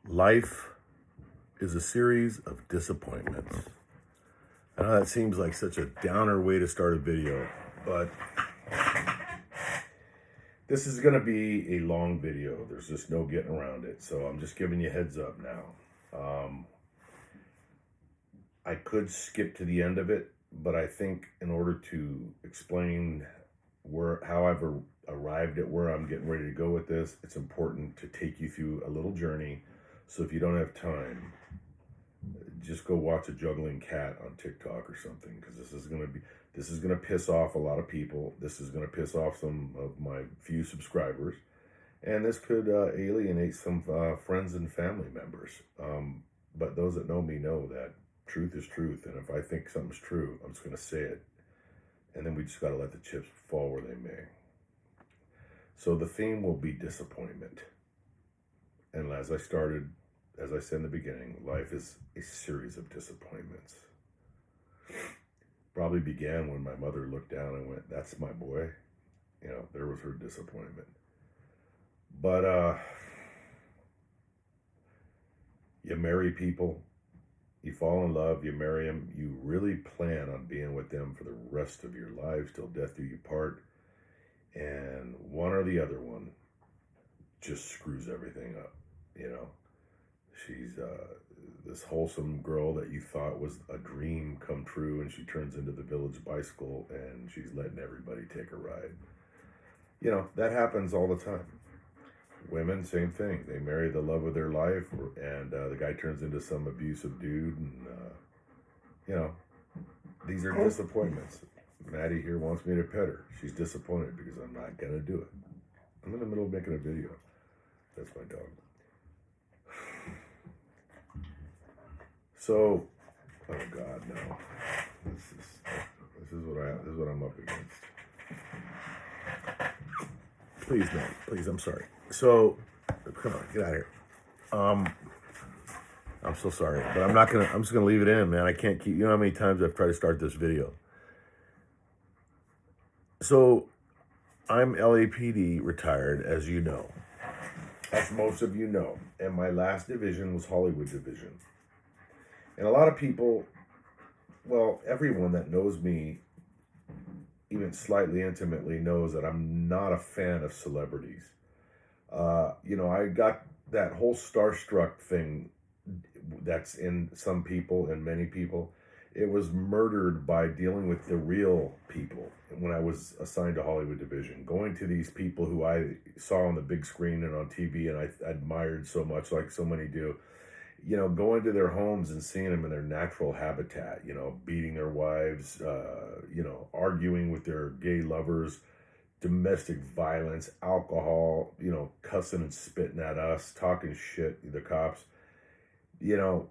Life is a series of disappointments. I know that seems like such a downer way to start a video, but this is going to be a long video. There's just no getting around it. So I'm just giving you a heads up now. I could skip to the end of it, but I think in order to explain how I've arrived at where I'm getting ready to go with this, it's important to take you through a little journey. So if you don't have time, just go watch a juggling cat on TikTok or something, because this is gonna piss off a lot of people. This is gonna piss off some of my few subscribers, and this could alienate some friends and family members. But those that know me know that truth is truth, and if I think something's true, I'm just gonna say it, and then we just gotta let the chips fall where they may. So the theme will be disappointment, and as I said in the beginning, life is a series of disappointments. Probably began when my mother looked down and went, "That's my boy." You know, there was her disappointment. But you marry people, you fall in love, you marry them, you really plan on being with them for the rest of your lives till death do you part. And one or the other one just screws everything up, you know. She's this wholesome girl that you thought was a dream come true, and she turns into the village bicycle, and she's letting everybody take a ride. You know, that happens all the time. Women, same thing. They marry the love of their life, and the guy turns into some abusive dude, and, you know, these are disappointments. Maddie here wants me to pet her. She's disappointed because I'm not going to do it. I'm in the middle of making a video. That's my dog. So, oh God, no. This is what I'm up against. Please, no. Please, I'm sorry. So, come on, get out of here. I'm so sorry, but I'm just gonna leave it in, man. I can't keep, you know how many times I've tried to start this video. So, I'm LAPD retired, as you know. As most of you know. And my last division was Hollywood Division. And a lot of people, well, everyone that knows me, even slightly intimately, knows that I'm not a fan of celebrities. You know, I got that whole starstruck thing that's in some people and many people. It was murdered by dealing with the real people when I was assigned to Hollywood Division. Going to these people who I saw on the big screen and on TV and I admired so much, like so many do. You know, going to their homes and seeing them in their natural habitat, you know, beating their wives, you know, arguing with their gay lovers, domestic violence, alcohol, you know, cussing and spitting at us, talking shit, the cops, you know,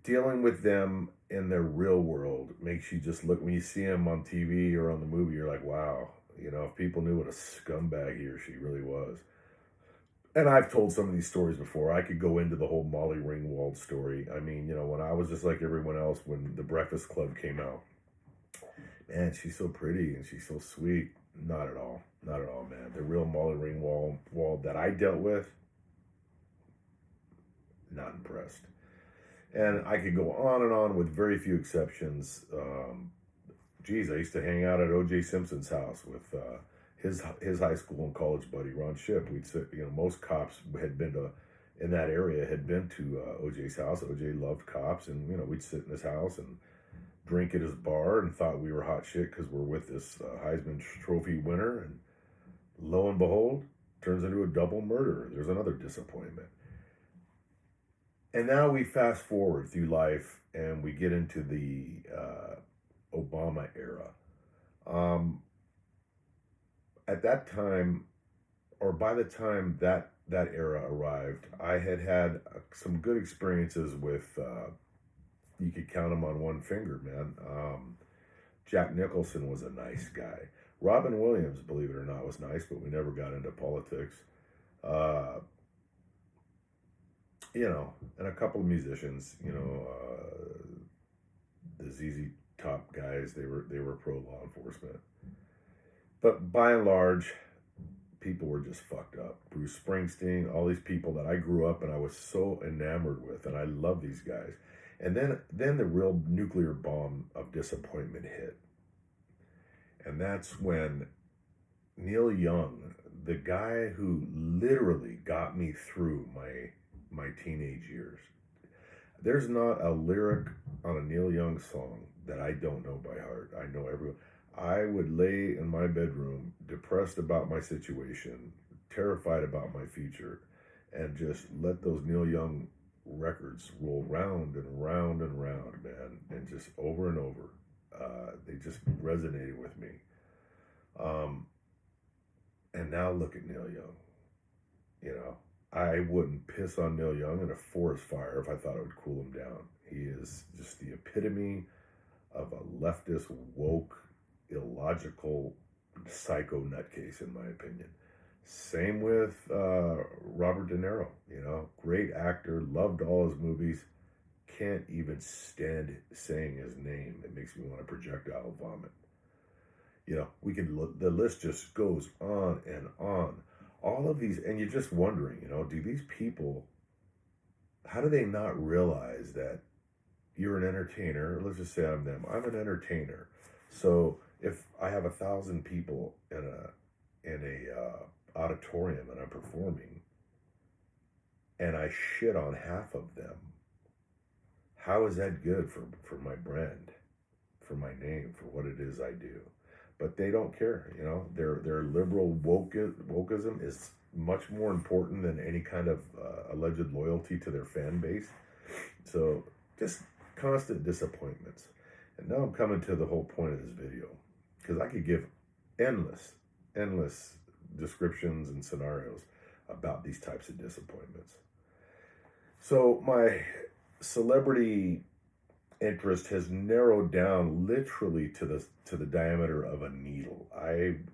dealing with them in their real world makes you just look, when you see them on TV or on the movie, you're like, wow, you know, if people knew what a scumbag he or she really was. And I've told some of these stories before. I could go into the whole Molly Ringwald story. I mean, you know, when I was just like everyone else, when The Breakfast Club came out, man, she's so pretty and she's so sweet. Not at all. Not at all, man. The real Molly Ringwald that I dealt with, not impressed. And I could go on and on with very few exceptions. Geez, I used to hang out at O.J. Simpson's house with his high school and college buddy, Ron Shipp. We'd sit, you know, most cops had been to, in that area, had been to O.J.'s house. O.J. loved cops, and, you know, we'd sit in his house and drink at his bar and thought we were hot shit because we're with this Heisman Trophy winner. And lo and behold, turns into a double murder. There's another disappointment. And now we fast forward through life and we get into the Obama era. At that time, or by the time that era arrived, I had some good experiences with, you could count them on one finger, man. Jack Nicholson was a nice guy. Robin Williams, believe it or not, was nice, but we never got into politics. You know, and a couple of musicians, you know, the ZZ Top guys, they were pro law enforcement. But by and large, people were just fucked up. Bruce Springsteen, all these people that I grew up and I was so enamored with, and I love these guys. And then the real nuclear bomb of disappointment hit. And that's when Neil Young, the guy who literally got me through my teenage years. There's not a lyric on a Neil Young song that I don't know by heart. I know everyone. I would lay in my bedroom, depressed about my situation, terrified about my future, and just let those Neil Young records roll round and round and round, man, and just over and over. They just resonated with me. And now look at Neil Young. You know, I wouldn't piss on Neil Young in a forest fire if I thought it would cool him down. He is just the epitome of a leftist, woke, illogical, psycho nutcase, in my opinion. Same with Robert De Niro. You know, great actor, loved all his movies. Can't even stand saying his name. It makes me want to projectile vomit. You know, the list just goes on and on. All of these, and you're just wondering, you know, do these people, how do they not realize that you're an entertainer? Let's just say I'm them. I'm an entertainer. So if I have 1,000 people in a auditorium and I'm performing, and I shit on half of them, how is that good for my brand, for my name, for what it is I do? But they don't care, you know. Their liberal wokeism is much more important than any kind of alleged loyalty to their fan base. So just constant disappointments. And now I'm coming to the whole point of this video, because I could give endless descriptions and scenarios about these types of disappointments. So my celebrity interest has narrowed down literally to the diameter of a needle.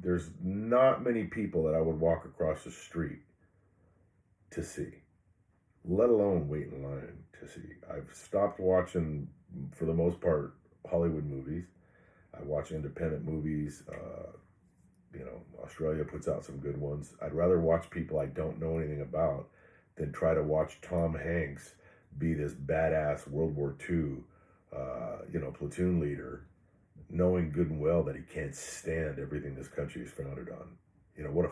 There's not many people that I would walk across the street to see, let alone wait in line to see. I've stopped watching, for the most part, Hollywood movies. I watch independent movies. You know, Australia puts out some good ones. I'd rather watch people I don't know anything about than try to watch Tom Hanks be this badass World War II platoon leader, knowing good and well that he can't stand everything this country is founded on. You know, what a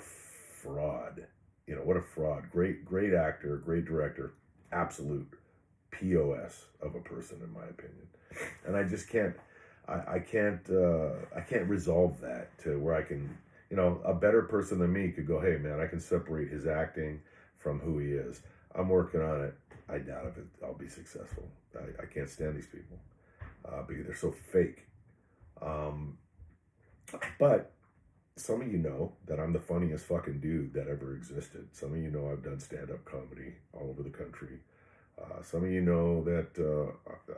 fraud. You know, what a fraud. Great actor, great director, absolute POS of a person, in my opinion. And I just can't, I can't resolve that to where I can, you know, a better person than me could go, hey man, I can separate his acting from who he is. I'm working on it. I doubt if I'll be successful. I can't stand these people because they're so fake. But some of you know that I'm the funniest fucking dude that ever existed. Some of you know I've done stand-up comedy all over the country. Some of you know that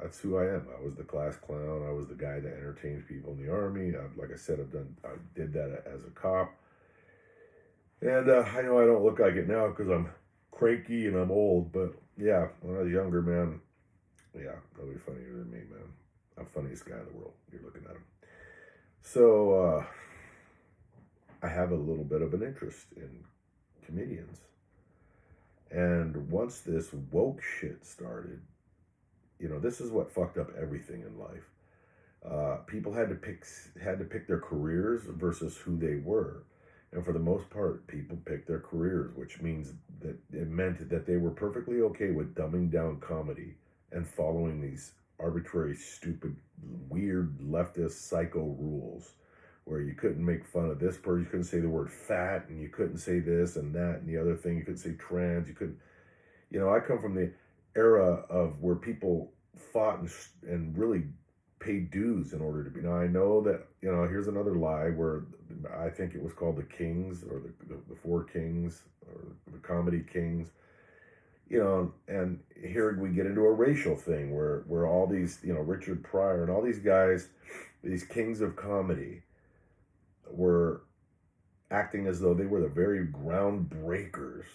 that's who I am. I was the class clown. I was the guy that entertained people in the army. Like I said, I did that as a cop. And I know I don't look like it now because I'm cranky and I'm old. But yeah, when I was younger, man, yeah, nobody funnier than me, man. I'm the funniest guy in the world. You're looking at him. So I have a little bit of an interest in comedians. And once this woke shit started, you know, this is what fucked up everything in life. People had to pick their careers versus who they were. And for the most part, people picked their careers, which means that it meant that they were perfectly okay with dumbing down comedy and following these arbitrary, stupid, weird leftist psycho rules where you couldn't make fun of this person, you couldn't say the word fat, and you couldn't say this and that and the other thing, you couldn't say trans, you couldn't, you know, I come from the era of where people fought and really paid dues in order to be. Now, I know that, you know, here's another lie where I think it was called the Kings or the Four Kings or the Comedy Kings, you know, and here we get into a racial thing where all these, you know, Richard Pryor and all these guys, these kings of comedy, were acting as though they were the very groundbreakers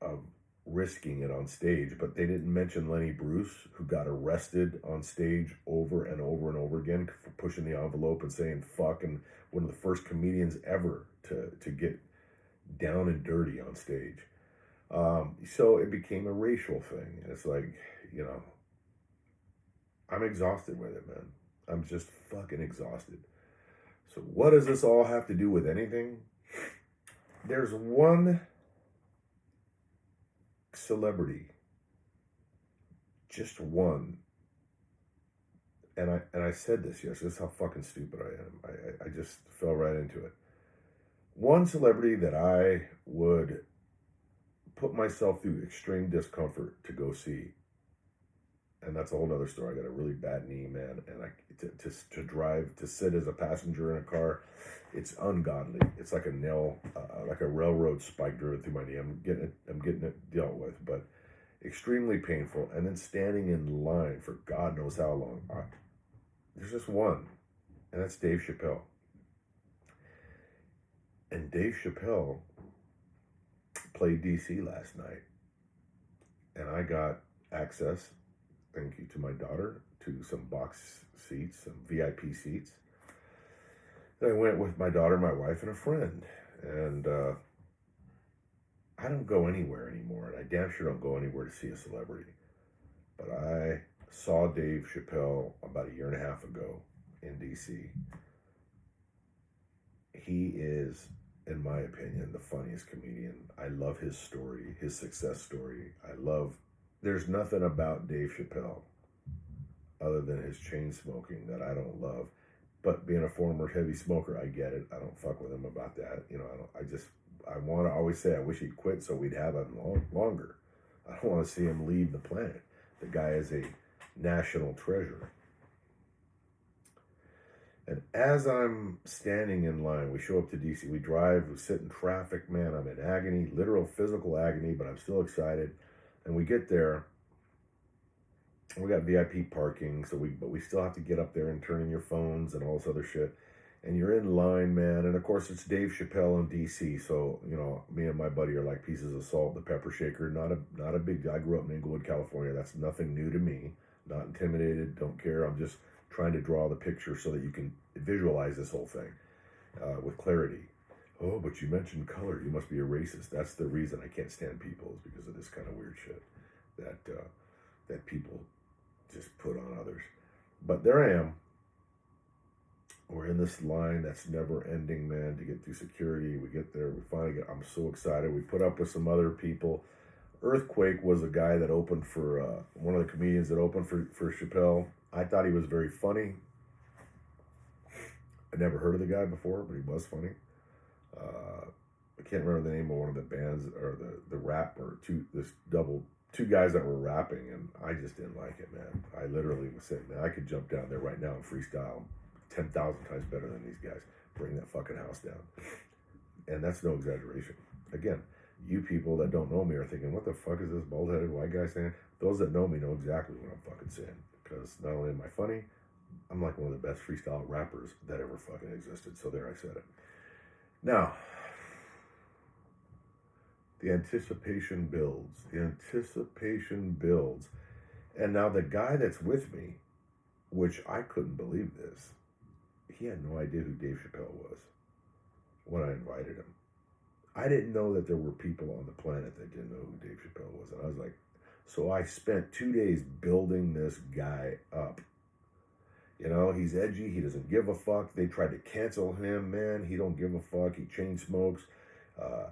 of risking it on stage, but they didn't mention Lenny Bruce, who got arrested on stage over and over and over again for pushing the envelope and saying fuck, and one of the first comedians ever to get down and dirty on stage. So it became a racial thing. And it's like, you know, I'm exhausted with it, man. I'm just fucking exhausted. So what does this all have to do with anything? There's one celebrity, just one. And I said this yesterday. This is how fucking stupid I am. I just fell right into it. One celebrity that I would put myself through extreme discomfort to go see, and that's a whole other story. I got a really bad knee, man, and to drive, to sit as a passenger in a car, it's ungodly. It's like a nail, like a railroad spike driven through my knee. I'm getting it dealt with, but extremely painful. And then standing in line for God knows how long. There's just one, and that's Dave Chappelle. And Dave Chappelle played DC last night, and I got access, thank you to my daughter, to some box seats, some VIP seats. And I went with my daughter, my wife, and a friend. And I don't go anywhere anymore, and I damn sure don't go anywhere to see a celebrity. But I saw Dave Chappelle about a year and a half ago in DC. He is, in my opinion, the funniest comedian. I love his story, his success story. There's nothing about Dave Chappelle other than his chain smoking that I don't love. But being a former heavy smoker, I get it. I don't fuck with him about that. You know, I want to always say I wish he'd quit so we'd have him longer. I don't want to see him leave the planet. The guy is a national treasure. And as I'm standing in line, we show up to DC, we drive, we sit in traffic, man, I'm in agony, literal physical agony, but I'm still excited. And we get there, we got VIP parking, but we still have to get up there and turn in your phones and all this other shit. And you're in line, man, and of course it's Dave Chappelle in DC, so, you know, me and my buddy are like pieces of salt, the pepper shaker, not a big guy. I grew up in Inglewood, California, that's nothing new to me, not intimidated, don't care, I'm just trying to draw the picture so that you can visualize this whole thing with clarity. Oh, but you mentioned color. You must be a racist. That's the reason I can't stand people, is because of this kind of weird shit that people just put on others. But there I am. We're in this line that's never ending, man, to get through security. We get there. We finally get. I'm so excited. We put up with some other people. Earthquake was a guy that opened for one of the comedians that opened for Chappelle. I thought he was very funny. I never heard of the guy before, but he was funny. I can't remember the name of one of the bands or the rap or two guys that were rapping, and I just didn't like it, man. I literally was saying, man, I could jump down there right now and freestyle 10,000 times better than these guys. Bring that fucking house down. And that's no exaggeration. Again, you people that don't know me are thinking, what the fuck is this bald-headed white guy saying? Those that know me know exactly what I'm fucking saying. Because not only am I funny, I'm like one of the best freestyle rappers that ever fucking existed. So there, I said it. Now, the anticipation builds. The anticipation builds. And now the guy that's with me, which I couldn't believe this, he had no idea who Dave Chappelle was when I invited him. I didn't know that there were people on the planet that didn't know who Dave Chappelle was. And I was like, so I spent 2 days building this guy up. You know, he's edgy. He doesn't give a fuck. They tried to cancel him, man. He don't give a fuck. He chain smokes.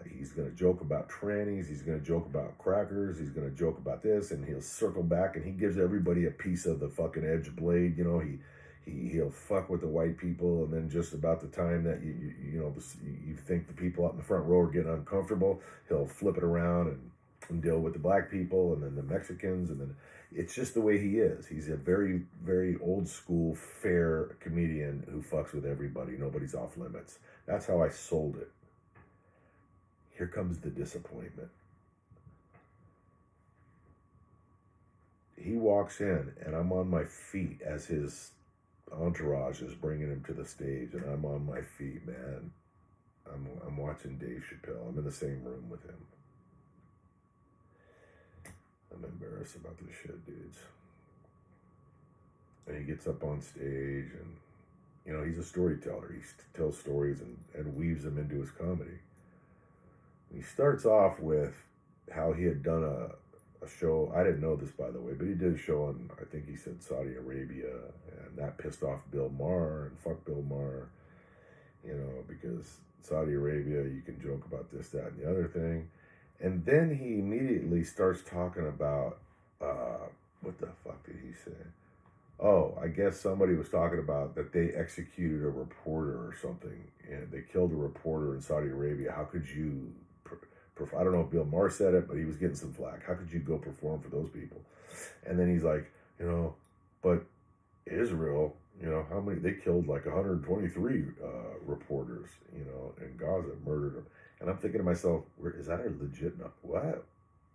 He's going to joke about trannies. He's going to joke about crackers. He's going to joke about this. And he'll circle back and he gives everybody a piece of the fucking edge blade. You know, he'll fuck with the white people. And then just about the time that you think the people out in the front row are getting uncomfortable, he'll flip it around and deal with the black people and then the Mexicans, and then it's just the way he is. He's a very, very old school, fair comedian who fucks with everybody. Nobody's off limits. That's how I sold it. Here comes the disappointment. He walks in and I'm on my feet as his entourage is bringing him to the stage, and I'm on my feet, man. I'm watching Dave Chappelle. I'm in the same room with him. I'm embarrassed about this shit, dudes. And he gets up on stage and, you know, he's a storyteller. He tells stories and weaves them into his comedy. He starts off with how he had done a show. I didn't know this, by the way, but he did a show on, I think he said Saudi Arabia, and that pissed off Bill Maher, and fuck Bill Maher, because Saudi Arabia, you can joke about this, that, and the other thing. And then he immediately starts talking about, what the fuck did he say? Oh, I guess somebody was talking about that they executed a reporter or something, and they killed a reporter in Saudi Arabia. How could you, I don't know if Bill Maher said it, but he was getting some flack. How could you go perform for those people? And then he's like, but Israel, how many, they killed like 123 reporters, in Gaza, murdered them. And I'm thinking to myself, is that a legit, what?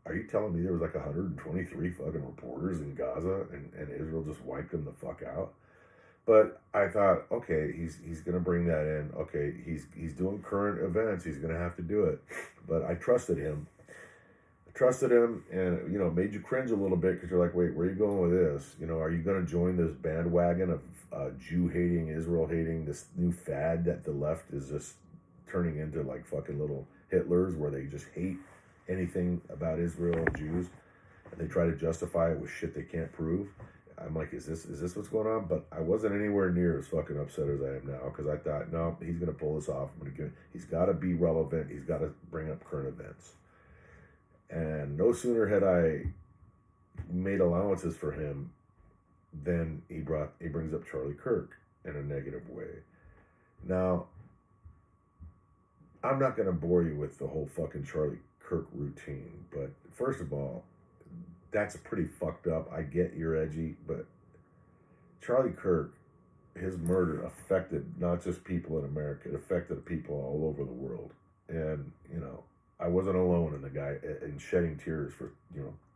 Are you telling me there was like 123 fucking reporters in Gaza and Israel just wiped them the fuck out? But I thought, okay, he's gonna bring that in. Okay, he's doing current events. He's gonna have to do it. But I trusted him. And made you cringe a little bit because you're like, wait, where are you going with this? Are you gonna join this bandwagon of Jew hating, Israel hating, this new fad that the left is just turning into like fucking little Hitlers, where they just hate anything about Israel and Jews, and they try to justify it with shit they can't prove. I'm like, is this what's going on? But I wasn't anywhere near as fucking upset as I am now, because I thought, no, he's gonna pull this off. He's got to be relevant. He's got to bring up current events. And no sooner had I made allowances for him than he brings up Charlie Kirk in a negative way. Now, I'm not gonna bore you with the whole fucking Charlie Kirk routine, but first of all, that's pretty fucked up. I get you're edgy, but Charlie Kirk, his murder affected not just people in America, it affected people all over the world. And, I wasn't alone in the guy in shedding tears for,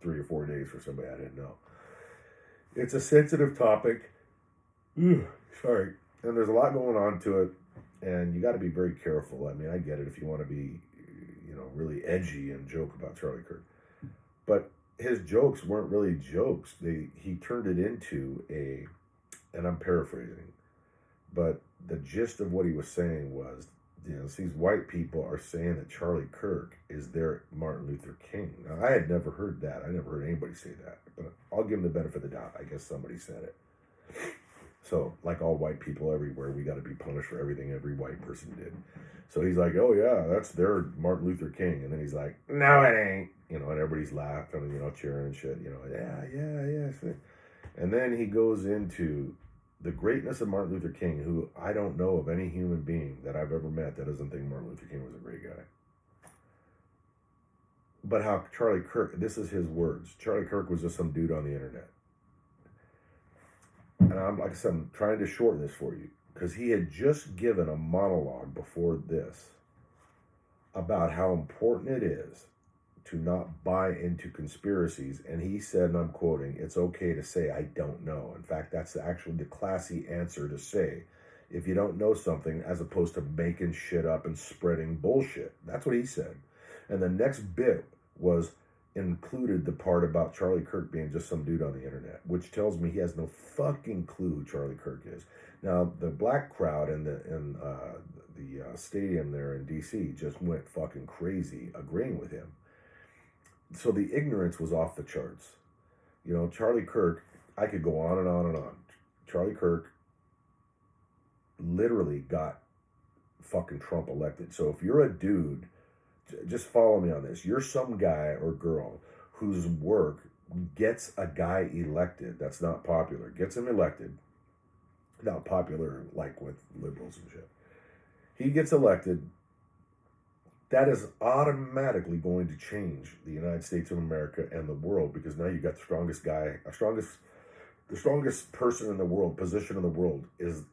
3 or 4 days for somebody I didn't know. It's a sensitive topic. Sorry. And there's a lot going on to it, and you got to be very careful. I mean, I get it if you want to be, really edgy and joke about Charlie Kirk. But his jokes weren't really jokes. He turned it into and I'm paraphrasing, but the gist of what he was saying was, these white people are saying that Charlie Kirk is their Martin Luther King. Now, I had never heard that. I never heard anybody say that, but I'll give him the benefit of the doubt. I guess somebody said it. So, like all white people everywhere, we got to be punished for everything every white person did. So he's like, oh yeah, that's their Martin Luther King. And then he's like, no, it ain't. And everybody's laughing and, cheering and shit. Yeah. And then he goes into the greatness of Martin Luther King, who I don't know of any human being that I've ever met that doesn't think Martin Luther King was a great guy. But how Charlie Kirk, this is his words, Charlie Kirk was just some dude on the internet. And I'm trying to shorten this for you, because he had just given a monologue before this about how important it is to not buy into conspiracies. And he said, and I'm quoting, it's okay to say, I don't know. In fact, that's actually the classy answer to say if you don't know something, as opposed to making shit up and spreading bullshit. That's what he said. And the next bit included the part about Charlie Kirk being just some dude on the internet, which tells me he has no fucking clue who Charlie Kirk is. Now, the black crowd in the stadium there in D.C. just went fucking crazy agreeing with him. So the ignorance was off the charts. Charlie Kirk, I could go on and on and on. Charlie Kirk literally got fucking Trump elected. So if you're a dude, just follow me on this. You're some guy or girl whose work gets a guy elected that's not popular, gets him elected, not popular like with liberals and shit. He gets elected. That is automatically going to change the United States of America and the world, because now you got the strongest guy, the strongest person in the world, position in the world is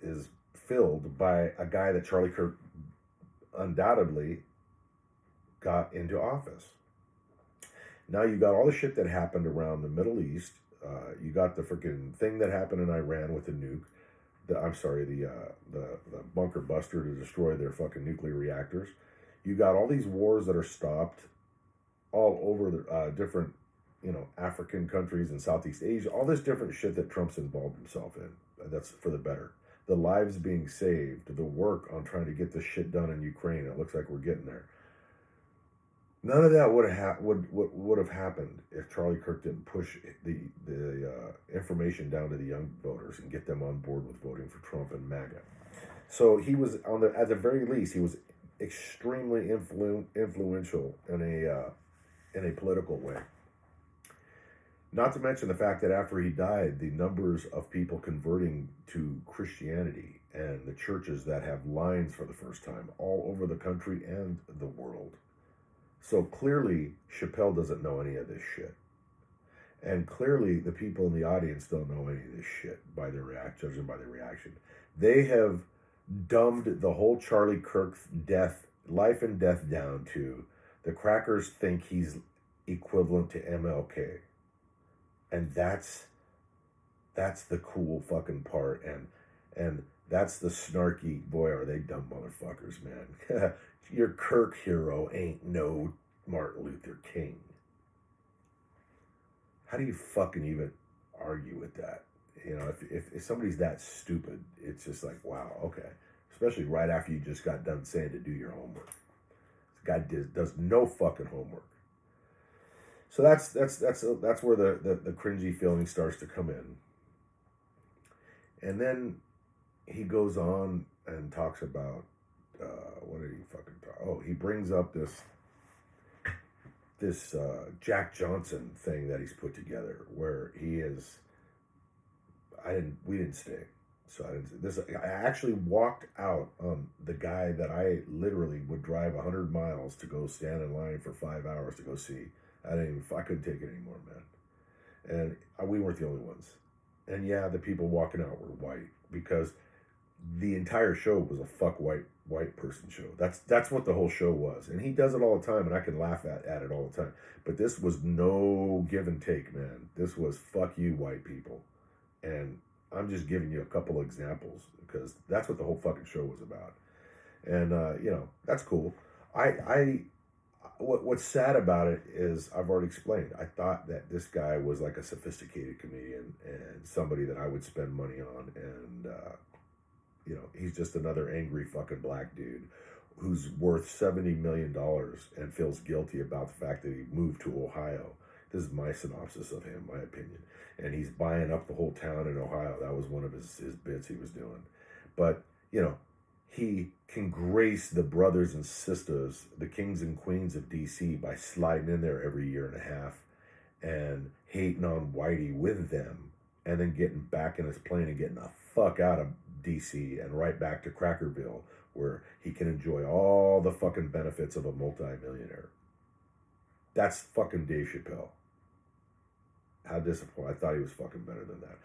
filled by a guy that Charlie Kirk undoubtedly got into office. Now you got all the shit that happened around the Middle East. You got the freaking thing that happened in Iran with the nuke. The bunker buster to destroy their fucking nuclear reactors. You got all these wars that are stopped all over the different, African countries and Southeast Asia. All this different shit that Trump's involved himself in. That's for the better. The lives being saved, the work on trying to get this shit done in Ukraine. It looks like we're getting there. None of that would have happened if Charlie Kirk didn't push the information down to the young voters and get them on board with voting for Trump and MAGA. So he was at the very least, he was extremely influential in a political way. Not to mention the fact that after he died, the numbers of people converting to Christianity and the churches that have lines for the first time all over the country and the world. So clearly, Chappelle doesn't know any of this shit. And clearly, the people in the audience don't know any of this shit judging by their reaction. They have dumbed the whole Charlie Kirk life and death down to the crackers think he's equivalent to MLK. And that's the cool fucking part. And that's the snarky, boy, are they dumb motherfuckers, man. Your Kirk hero ain't no Martin Luther King. How do you fucking even argue with that? You know, if somebody's that stupid, it's just like, wow, okay. Especially right after you just got done saying to do your homework. This guy does no fucking homework. So that's where the cringy feeling starts to come in. And then he goes on and talks about what did he fucking talk? Oh, he brings up this Jack Johnson thing that he's put together where he is. We didn't stay, so I didn't. I actually walked out on the guy that I literally would drive 100 miles to go stand in line for 5 hours to go see. I couldn't take it anymore, man. And we weren't the only ones. And yeah, the people walking out were white because the entire show was a fuck white person show. That's what the whole show was. And he does it all the time, and I can laugh at it all the time. But this was no give and take, man. This was fuck you, white people. And I'm just giving you a couple of examples because that's what the whole fucking show was about. And that's cool. What's sad about it is I've already explained. I thought that this guy was like a sophisticated comedian and somebody that I would spend money on, and he's just another angry fucking black dude who's worth $70 million and feels guilty about the fact that he moved to Ohio. This is my synopsis of him, my opinion. And he's buying up the whole town in Ohio. That was one of his bits he was doing. But, he can grace the brothers and sisters, the kings and queens of D.C. by sliding in there every year and a half and hating on Whitey with them and then getting back in his plane and getting the fuck out of D.C. and right back to Crackerville where he can enjoy all the fucking benefits of a multimillionaire. That's fucking Dave Chappelle. How disappointed. I thought he was fucking better than that.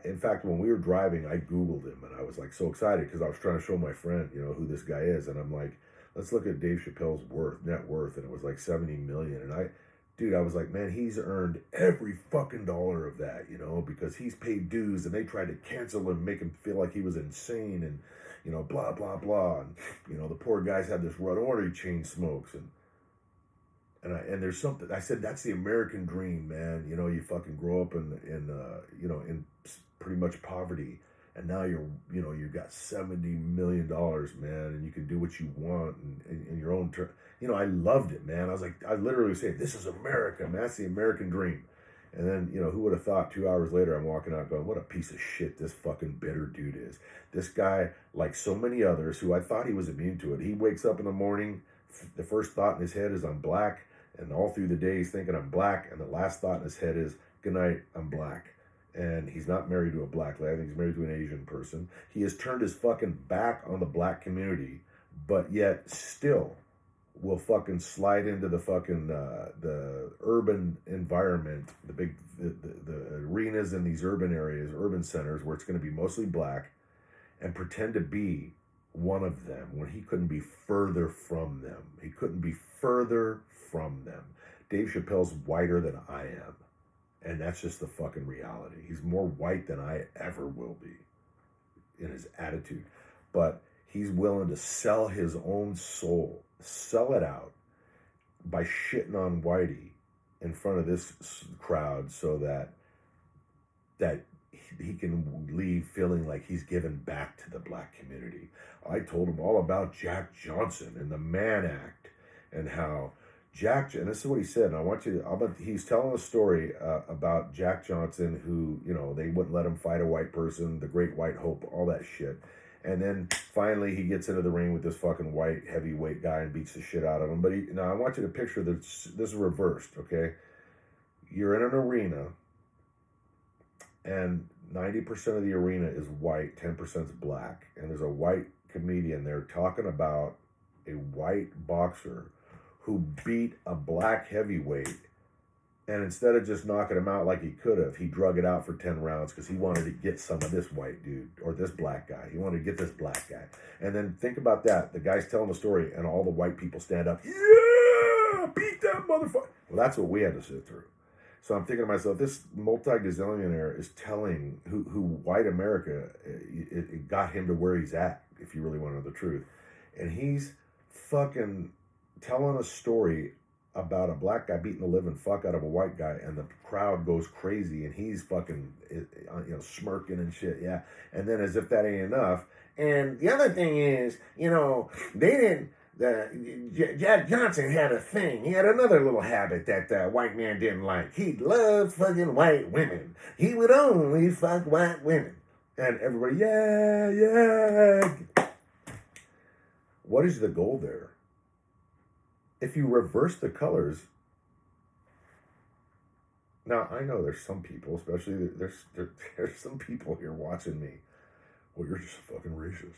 In fact, when we were driving, I Googled him and I was like so excited because I was trying to show my friend, who this guy is. And I'm like, let's look at Dave Chappelle's net worth. And it was like 70 million. And I was like, man, he's earned every fucking dollar of that, because he's paid dues and they tried to cancel him, make him feel like he was insane and, blah, blah, blah. And, the poor guy's had this run order, he chain smokes. And there's something, I said, that's the American dream, man. You fucking grow up in pretty much poverty. And now you've got $70 million, man, and you can do what you want in your own term. I loved it, man. I was like, I literally said, this is America, man. That's the American dream. And then, who would have thought 2 hours later I'm walking out going, what a piece of shit this fucking bitter dude is. This guy, like so many others who I thought he was immune to it. He wakes up in the morning, the first thought in his head is I'm black. And all through the day he's thinking I'm black. And the last thought in his head is, good night, I'm black. And he's not married to a black lady. I think he's married to an Asian person. He has turned his fucking back on the black community, but yet still will fucking slide into the fucking the urban environment, the arenas in these urban areas, urban centers where it's going to be mostly black, and pretend to be one of them when he couldn't be further from them. He couldn't be further from them. Dave Chappelle's whiter than I am. And that's just the fucking reality. He's more white than I ever will be in his attitude. But he's willing to sell his own soul, sell it out by shitting on Whitey in front of this crowd so that he can leave feeling like he's given back to the black community. I told him all about Jack Johnson and the Mann Act and how Jack, and this is what he said, and I want you to, he's telling a story about Jack Johnson, who, they wouldn't let him fight a white person, the great white hope, all that shit. And then finally he gets into the ring with this fucking white heavyweight guy and beats the shit out of him. But now I want you to picture this is reversed, okay? You're in an arena, and 90% of the arena is white, 10% is black. And there's a white comedian there talking about a white boxer who beat a black heavyweight, and instead of just knocking him out like he could have, he drug it out for 10 rounds because he wanted to get some of this white dude or this black guy. He wanted to get this black guy. And then think about that. The guy's telling the story, and all the white people stand up. Yeah, beat that motherfucker. Well, that's what we had to sit through. So I'm thinking to myself, this multi-gazillionaire is telling who white America, it got him to where he's at, if you really want to know the truth. And he's fucking telling a story about a black guy beating the living fuck out of a white guy, and the crowd goes crazy, and he's fucking, smirking and shit, yeah. And then as if that ain't enough, and the other thing is, they didn't, Jack Johnson had a thing. He had another little habit that the white man didn't like. He loved fucking white women. He would only fuck white women. And everybody, yeah. What is the goal there? If you reverse the colors, now I know there's some people, especially there's some people here watching me. Well, you're just a fucking racist.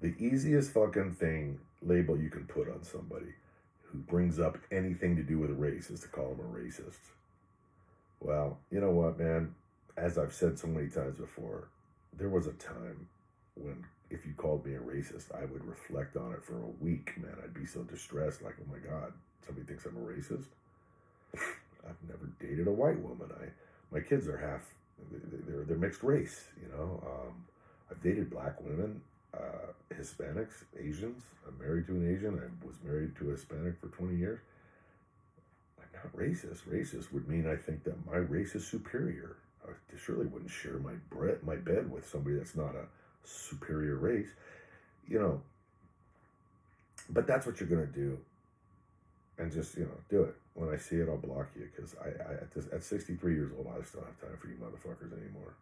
The easiest fucking label you can put on somebody who brings up anything to do with race is to call them a racist. Well, you know what, man? As I've said so many times before, there was a time when if you called me a racist, I would reflect on it for a week, man. I'd be so distressed, like, oh my God, somebody thinks I'm a racist? I've never dated a white woman. My kids are they're mixed race, I've dated black women, Hispanics, Asians. I'm married to an Asian. I was married to a Hispanic for 20 years. I'm not racist. Racist would mean I think that my race is superior. I surely wouldn't share my bed with somebody that's not a superior race, but that's what you're going to do, and just, do it. When I see it, I'll block you, because at 63 years old, I just don't have time for you motherfuckers anymore.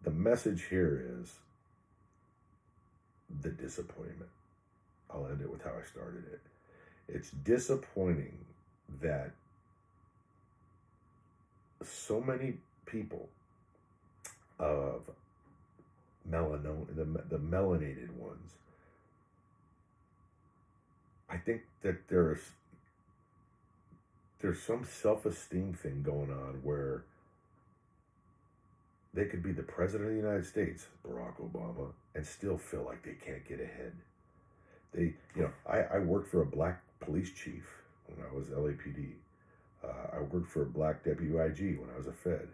The message here is the disappointment. I'll end it with how I started it. It's disappointing that so many people of the melanated ones, I think that there's some self-esteem thing going on where they could be the president of the United States, Barack Obama, and still feel like they can't get ahead. I worked for a black police chief when I was LAPD. I worked for a black WIG when I was a Fed.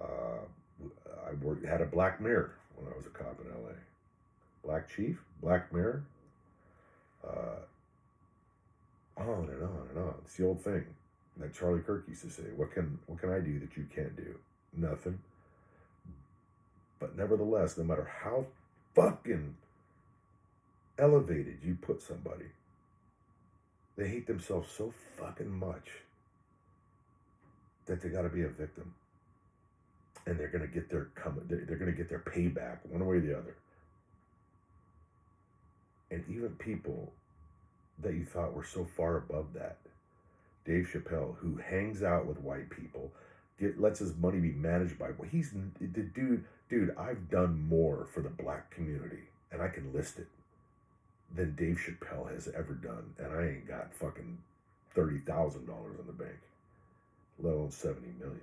I had a black mayor when I was a cop in LA. Black chief, black mayor, on and on and on. It's the old thing that Charlie Kirk used to say, what can I do that you can't do? Nothing. But nevertheless, no matter how fucking elevated you put somebody, they hate themselves so fucking much that they got to be a victim. And they're going to get they're going to get their payback one way or the other. And even people that you thought were so far above that, Dave Chappelle, who hangs out with white people, lets his money be managed by, he's the dude, I've done more for the black community, and I can list it, than Dave Chappelle has ever done, and I ain't got fucking $30,000 in the bank, let alone $70 million.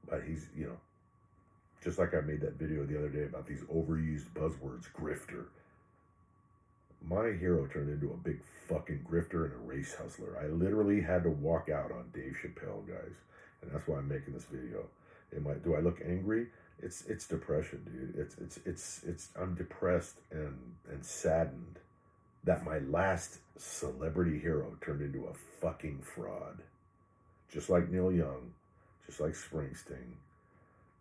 But he's, just like I made that video the other day about these overused buzzwords, grifter. My hero turned into a big fucking grifter and a race hustler. I literally had to walk out on Dave Chappelle, guys. And that's why I'm making this video. Do I look angry? It's depression, dude. I'm depressed and saddened that my last celebrity hero turned into a fucking fraud. Just like Neil Young, just like Springsteen,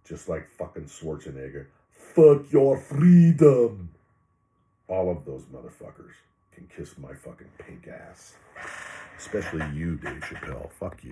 just like fucking Schwarzenegger. Fuck your freedom. all of those motherfuckers can kiss my fucking pink ass. Especially you, Dave Chappelle. Fuck you.